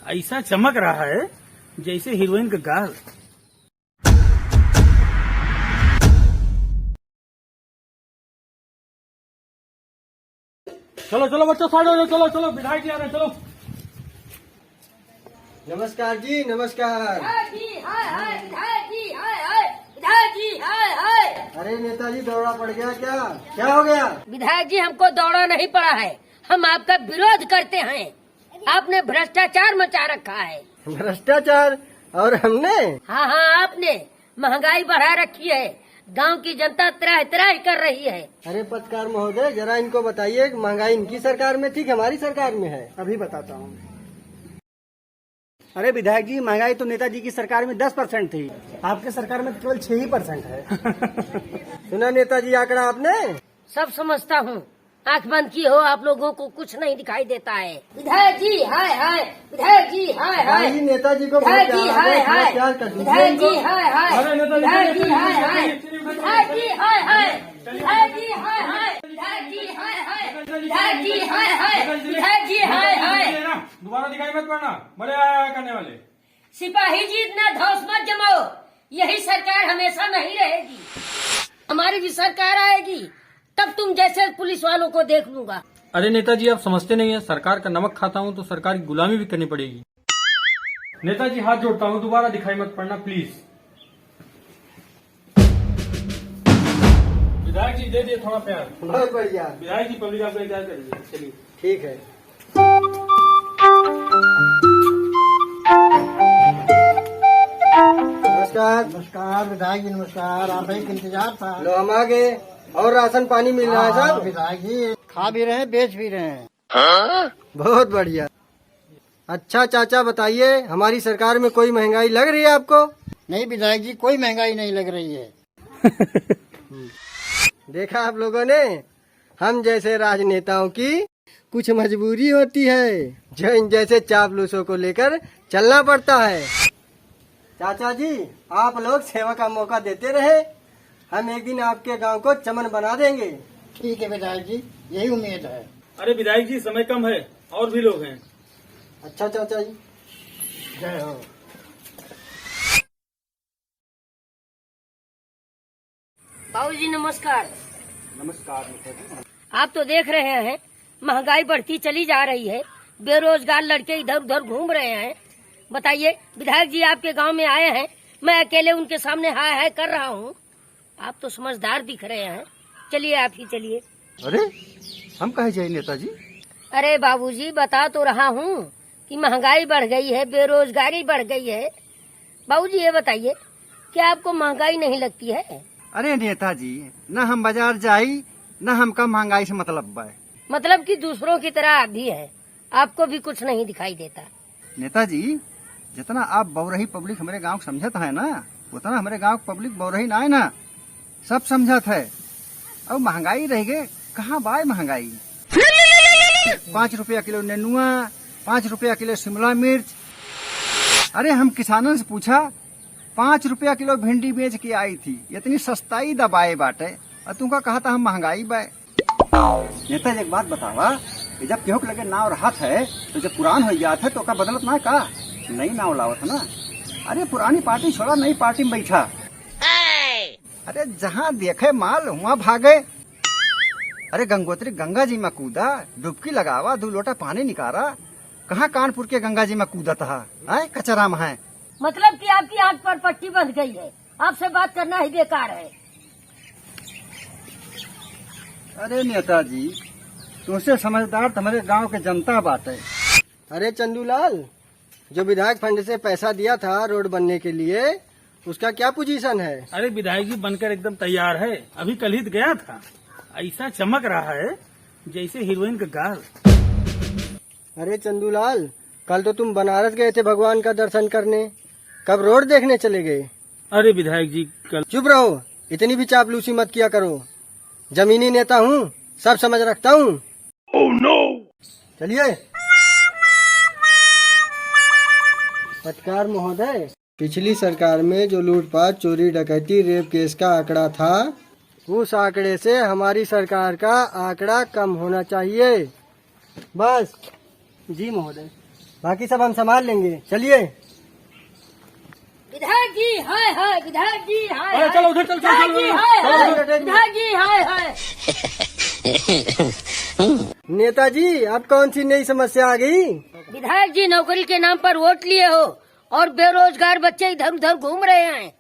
ऐसा चमक रहा है जैसे हीरोइन का गाल। चलो चलो बच्चों, साइड हो जाओ, चलो चलो विधायक जी आ रहे हैं, चलो। नमस्कार जी, नमस्कार। विधायक जी हाय हाय, विधायक जी हाय हाय, विधायक जी हाय हाय। अरे नेताजी दौड़ा पड़ गया क्या? क्या हो गया? विधायक जी हमको दौड़ा नहीं पड़ा है, हम आपका विरोध करते हैं। आपने भ्रष्टाचार मचा रखा है। भ्रष्टाचार? और हमने? हाँ हाँ, आपने महंगाई बढ़ा रखी है, गांव की जनता त्राह त्राह कर रही है। अरे पत्रकार महोदय, जरा इनको बताइए, महंगाई इनकी सरकार में थी कि हमारी सरकार में है? अभी बताता हूँ। अरे विधायक जी, महंगाई तो नेताजी की सरकार में 10% थी, आपके सरकार में केवल 6% है। सुना नेताजी आंकड़ा आपने? सब समझता हूँ, आँख बंद की हो, आप लोगों को कुछ नहीं दिखाई देता है। विधायक जी हाय हाय, विधायक जी हाय हाय, भाई नेताजी को विधायक जी हाय हाय, प्यार कर दीजिए विधायक जी इनको। हाय हाय, विधायक जी हाय हाय, विधायक जी हाय हाय, विधायक जी हाय हाय, विधायक जी हाय हाय, विधायक जी हाय हाय, विधायक जी हाय हाय। दोबारा दिखाई मत पड़ना, बड़े आया करने वाले। सिपाही जी इतना धौस मत जमाओ, यही सरकार हमेशा नहीं रहेगी, हमारी भी सरकार आएगी, तब तुम जैसे पुलिस वालों को देख लूंगा। अरे नेताजी, आप समझते नहीं है, सरकार का नमक खाता हूँ तो सरकार की गुलामी भी करनी पड़ेगी। नेताजी हाथ जोड़ता हूँ, दोबारा दिखाई मत पड़ना प्लीज। विधायक जी दे दिए थोड़ा प्यार। बहुत बढ़िया। विधायक जी पब्लिक आपका इंतजार कर रही है, चलिए। ठीक है। नमस्कार। नमस्कार विधायक जी, नमस्कार। आप एक इंतजार था। लो हम आ गए। और राशन पानी मिल रहा है साहब? विधायक जी खा भी रहे हैं, बेच भी रहे हैं। बहुत बढ़िया। अच्छा चाचा बताइए, हमारी सरकार में कोई महंगाई लग रही है आपको? नहीं विधायक जी, कोई महंगाई नहीं लग रही है। देखा आप लोगों ने, हम जैसे राजनेताओं की कुछ मजबूरी होती है, जो इन जैसे चापलूसों को लेकर चलना पड़ता है। चाचा जी, आप लोग सेवा का मौका देते रहे, हम एक दिन आपके गांव को चमन बना देंगे। ठीक है विधायक जी, यही उम्मीद है। अरे विधायक जी समय कम है, और भी लोग हैं। अच्छा चाचा जी, जय हो। बाबूजी नमस्कार। नमस्कार। आप तो देख रहे हैं महंगाई बढ़ती चली जा रही है, बेरोजगार लड़के इधर उधर घूम रहे हैं। बताइए, विधायक जी आपके गांव में आए हैं, मैं अकेले उनके सामने हाय हाय कर रहा हूं। आप तो समझदार दिख रहे हैं, चलिए आप ही चलिए। अरे हम कहे जाए नेताजी? अरे बाबूजी बता तो रहा हूं कि महंगाई बढ़ गई है, बेरोजगारी बढ़ गई है। बाबूजी ये बताइए, क्या आपको महंगाई नहीं लगती है? अरे नेताजी, न हम बाजार जाई, न हमका महंगाई से मतलब बा। मतलब कि दूसरों की तरह आप भी है, आपको भी कुछ नहीं दिखाई देता। नेताजी, जितना आप बौरही पब्लिक हमारे गांव समझत है ना, उतना हमारे गांव पब्लिक बौरही ना है ना, सब समझत है। अब महंगाई रह गए, कहाँ बाय महंगाई? 5 रुपया किलो नेनुआ, 5 रुपया किलो शिमला मिर्च। अरे हम किसानों से पूछा, 5 रुपया किलो भिंडी बेच के आई थी, इतनी सस्ताई दबाए बाटे, और तुमका कहा था हम महंगाई बाय। नेताजी एक बात बतावा, कि जब केहू के लगे नाव रहत है तो जब पुरान हो जात है तो का बदलत ना का? नई नाव लावत है ना। अरे पुरानी पार्टी छोड़ा, नई पार्टी में बैठा। अरे जहाँ देखे माल वहाँ भागे। अरे गंगोत्री गंगा जी में कूदा, डुबकी लगावा, 2 लोटा पानी निकारा। कहाँ कानपुर के गंगा जी में कूदा था, कचरा में है। मतलब कि आपकी आंख पर पट्टी बंध गई है, आपसे बात करना ही बेकार है। अरे नेताजी, तुमसे समझदार तुम्हारे गांव के जनता बात है। अरे चंदूलाल, जो विधायक फंड से पैसा दिया था रोड बनने के लिए, उसका क्या पोजीशन है? अरे विधायक जी बनकर एकदम तैयार है, अभी कल ही गया था। ऐसा चमक रहा है जैसे हीरोइन का गाल। अरे चंदूलाल, कल तो तुम बनारस गए थे भगवान का दर्शन करने, कब रोड देखने चले गए? अरे विधायक जी कल। चुप रहो, इतनी भी चापलूसी मत किया करो। जमीनी नेता हूँ, सब समझ रखता हूँ। Oh no. चलिए। पत्रकार महोदय, पिछली सरकार में जो लूटपाट, चोरी, डकैती, रेप केस का आंकड़ा था, उस आंकड़े से हमारी सरकार का आंकड़ा कम होना चाहिए, बस। जी महोदय। बाकी सब हम संभाल लेंगे, चलिए। विधायक जी हाय हाय, विधायक जी हाय अरे हाय, चलो उधर, चल, चल, विधायक चल, जी चल, हाय चलो, हाय, चलो, विधायक जी हाय हाय। नेताजी, अब कौन सी नई समस्या आ गई? विधायक जी नौकरी के नाम पर वोट लिए हो और बेरोजगार बच्चे इधर उधर घूम रहे हैं।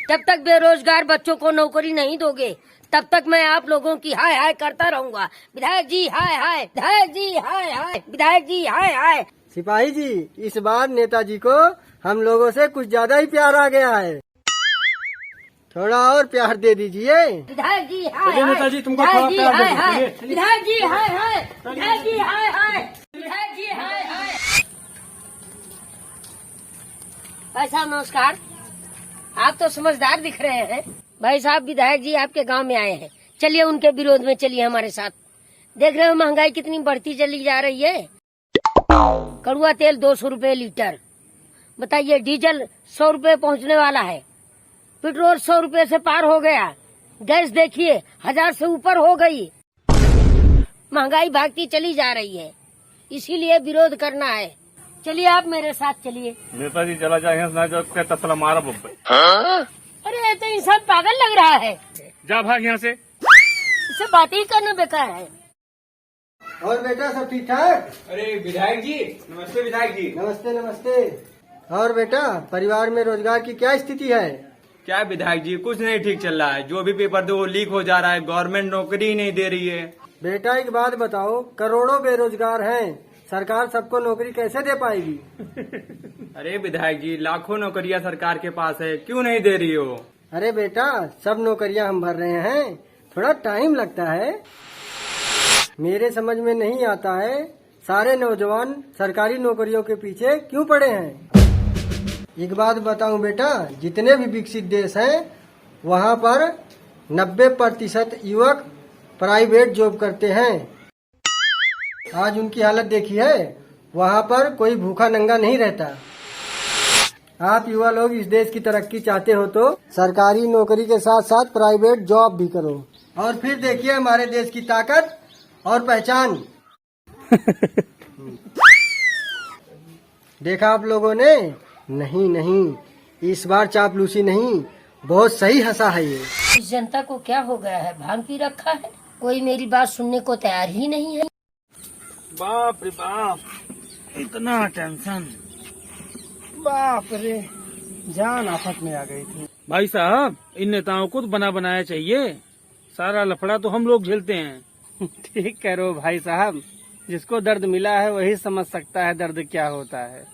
जब तक बेरोजगार बच्चों को नौकरी नहीं दोगे तब तक मैं आप लोगों की हाय हाय करता रहूंगा। विधायक जी हाय हाय, विधायक जी हाय हाय, विधायक जी हाय हाय। सिपाही जी, इस बार नेताजी को हम लोगों से कुछ ज्यादा ही प्यार आ गया है, थोड़ा और प्यार दे दीजिए। विधायक जी हाय चलिए हाय, नेताजी, तुमको विधायक थोड़ा जी प्यार दे हाय दो, हाय, चलिए। विधायक जी हाय हाय, विधायक जी हाय हाय, विधायक जी हाय हाय। भाई साहब नमस्कार, आप तो समझदार दिख रहे हैं। भाई साहब विधायक जी आपके गांव में आए हैं, चलिए उनके विरोध में चलिए हमारे साथ। देख रहे हो महंगाई कितनी बढ़ती चली जा रही है। कड़ुआ तेल 200 रुपए लीटर, बताइए डीजल 100 रुपए पहुंचने वाला है, पेट्रोल 100 रुपए से पार हो गया, गैस देखिए 1000 से ऊपर हो गई। महंगाई भागती चली जा रही है, इसीलिए विरोध करना है। चलिए आप मेरे साथ चलिए। नेताजी चला जाए तसला मारा बब्बे। अरे तो इंसान पागल लग रहा है, जा भाग यहाँ से। इससे बात ही करना बेकार है। और बेटा सब ठीक ठाक? अरे विधायक जी नमस्ते। विधायक जी नमस्ते नमस्ते। और बेटा, परिवार में रोजगार की क्या स्थिति है? क्या विधायक जी, कुछ नहीं ठीक चल रहा है। जो भी पेपर दो वो लीक हो जा रहा है, गवर्नमेंट नौकरी ही नहीं दे रही है। बेटा एक बात बताओ, करोड़ों बेरोजगार हैं, सरकार सबको नौकरी कैसे दे पाएगी? अरे विधायक जी, लाखों नौकरियां सरकार के पास है, क्यों नहीं दे रही हो? अरे बेटा, सब नौकरियां हम भर रहे हैं, थोड़ा टाइम लगता है। मेरे समझ में नहीं आता है, सारे नौजवान सरकारी नौकरियों के पीछे क्यों पड़े हैं? एक बात बताऊं बेटा, जितने भी विकसित देश हैं वहाँ पर 90% युवक प्राइवेट जॉब करते हैं। आज उनकी हालत देखी है, वहाँ पर कोई भूखा नंगा नहीं रहता। आप युवा लोग इस देश की तरक्की चाहते हो तो सरकारी नौकरी के साथ साथ प्राइवेट जॉब भी करो, और फिर देखिए हमारे देश की ताकत और पहचान। देखा आप लोगों ने? नहीं नहीं, इस बार चापलूसी नहीं, बहुत सही हंसा है ये। इस जनता को क्या हो गया है, भांग पी रखा है? कोई मेरी बात सुनने को तैयार ही नहीं है। बाप रे बाप, इतना टेंशन। बाप रे, जान आफत में आ गई थी। भाई साहब, इन नेताओं को तो बना बनाया चाहिए, सारा लफड़ा तो हम लोग झेलते हैं। ठीक कह रहे हो भाई साहब, जिसको दर्द मिला है वही समझ सकता है दर्द क्या होता है।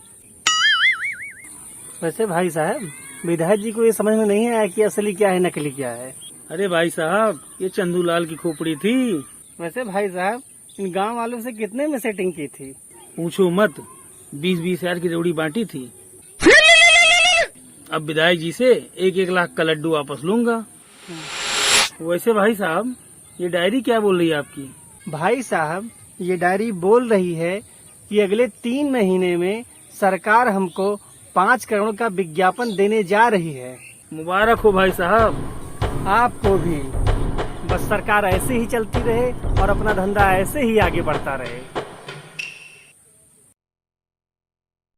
वैसे भाई साहब, विधायक जी को ये समझ में नहीं आया कि असली क्या है नकली क्या है। अरे भाई साहब, ये चंदूलाल की खोपड़ी थी। वैसे भाई साहब, इन गांव वालों से कितने में सेटिंग की थी? पूछो मत, 20-20 हजार की रेवड़ी बांटी थी। अब विधायक जी से 1-1 लाख का लड्डू वापस लूंगा। वैसे भाई साहब, ये डायरी क्या बोल रही है आपकी? भाई साहब, ये डायरी बोल रही है कि अगले 3 महीने में सरकार हमको 5 करोड़ का विज्ञापन देने जा रही है। मुबारक हो भाई साहब। आपको भी। बस सरकार ऐसे ही चलती रहे और अपना धंधा ऐसे ही आगे बढ़ता रहे।